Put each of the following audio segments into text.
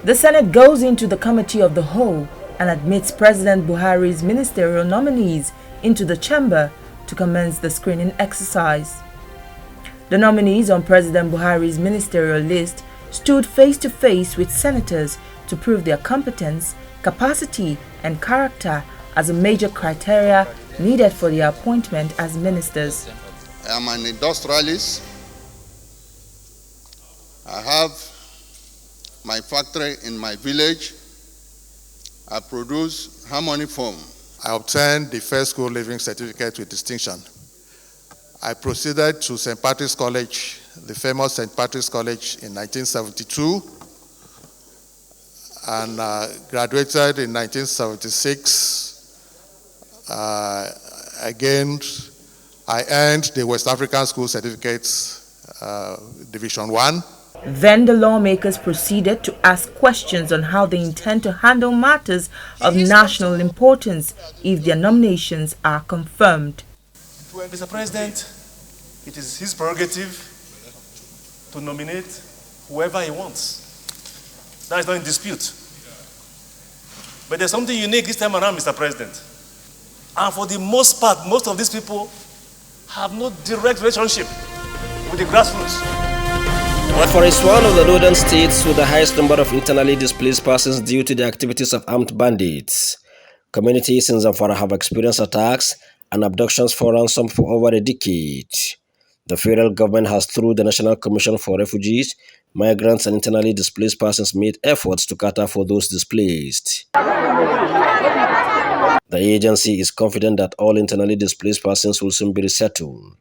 The Senate goes into the Committee of the Whole and admits President Buhari's ministerial nominees into the chamber to commence the screening exercise. The nominees on President Buhari's ministerial list stood face to face with senators to prove their competence, capacity and character as a major criteria needed for their appointment as ministers. I am an industrialist. I have my factory in my village. I produce harmony foam. I obtained the first school living certificate with distinction. I proceeded to St. Patrick's College, the famous St. Patrick's College, in 1972, and graduated in 1976. Again, I earned the West African School Certificates, Division 1. Then the lawmakers proceeded to ask questions on how they intend to handle matters of national importance if their nominations are confirmed. Mr. President, it is his prerogative to nominate whoever he wants. That is not in dispute. But there's something unique this time around, Mr. President. And for the most part, most of these people have no direct relationship with the grassroots. For it's one of the northern states with the highest number of internally displaced persons due to the activities of armed bandits. Communities in Zamfara have experienced attacks and abductions for ransom for over a decade. The federal government has, through the National Commission for Refugees, Migrants and Internally Displaced Persons, made efforts to cater for those displaced. The agency is confident that all internally displaced persons will soon be resettled.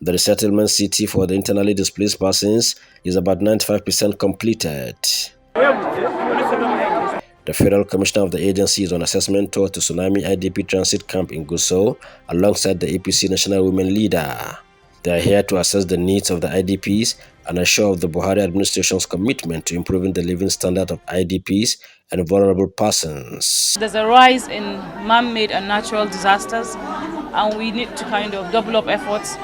The resettlement city for the internally displaced persons is about 95% completed. The Federal Commissioner of the agency is on assessment tour to Tsunami IDP Transit Camp in Gusau alongside the APC National Women Leader. They are here to assess the needs of the IDPs and assure of the Buhari administration's commitment to improving the living standard of IDPs and vulnerable persons. There's a rise in man-made and natural disasters, and we need to kind of double up efforts,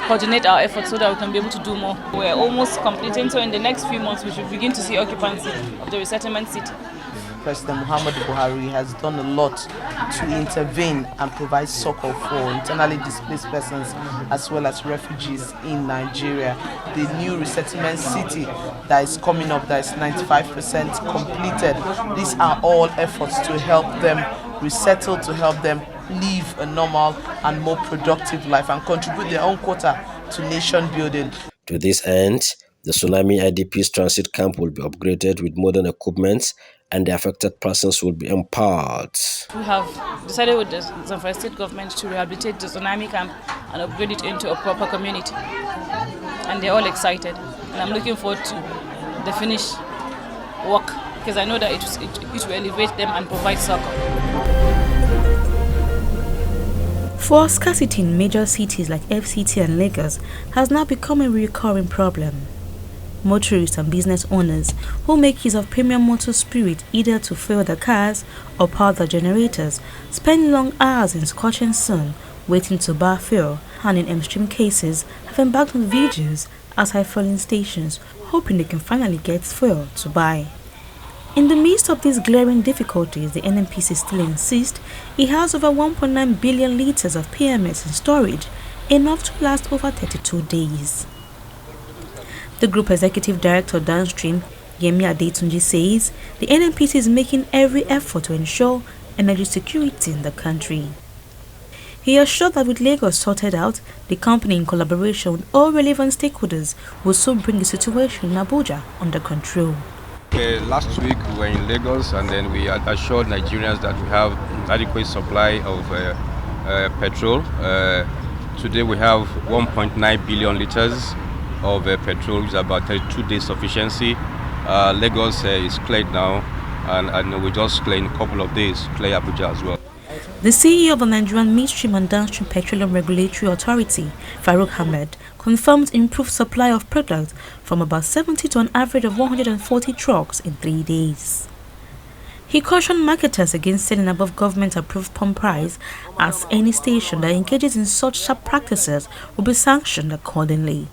coordinate our efforts so that we can be able to do more. We're almost completing, so in the next few months we should begin to see occupancy of the resettlement city. President Muhammadu Buhari has done a lot to intervene and provide succor for internally displaced persons as well as refugees in Nigeria. The new resettlement city that is coming up, that is 95% completed. These are all efforts to help them resettle, to help them live a normal and more productive life and contribute their own quota to nation building. To this end, the Tsunami IDP's transit camp will be upgraded with modern equipment and the affected persons will be empowered. We have decided with the Zamfara State government to rehabilitate the Tsunami camp and upgrade it into a proper community. And they're all excited. And I'm looking forward to the finished work because I know that it will elevate them and provide succor. Fuel scarcity in major cities like FCT and Lagos has now become a recurring problem. Motorists and business owners who make use of premium motor spirit either to fuel their cars or power their generators spend long hours in scorching sun waiting to bar fuel, and in extreme cases have embarked on vigils outside fueling stations hoping they can finally get fuel to buy. In the midst of these glaring difficulties, the NNPC still insists it has over 1.9 billion litres of PMS in storage, enough to last over 32 days. The Group Executive Director Downstream, Yemi Adetunji, says the NNPC is making every effort to ensure energy security in the country. He assured that with Lagos sorted out, the company in collaboration with all relevant stakeholders will soon bring the situation in Abuja under control. Last week we were in Lagos and then we assured Nigerians that we have adequate supply of petrol. Today we have 1.9 billion litres of petrol, is about 32 days sufficiency. Lagos is cleared now and we just clear in a couple of days, clear Abuja as well. The CEO of the Nigerian Midstream and Downstream Petroleum Regulatory Authority, Farouk Ahmed, confirmed improved supply of products from about 70 to an average of 140 trucks in 3 days. He cautioned marketers against selling above government-approved pump price, as any station that engages in such sharp practices will be sanctioned accordingly.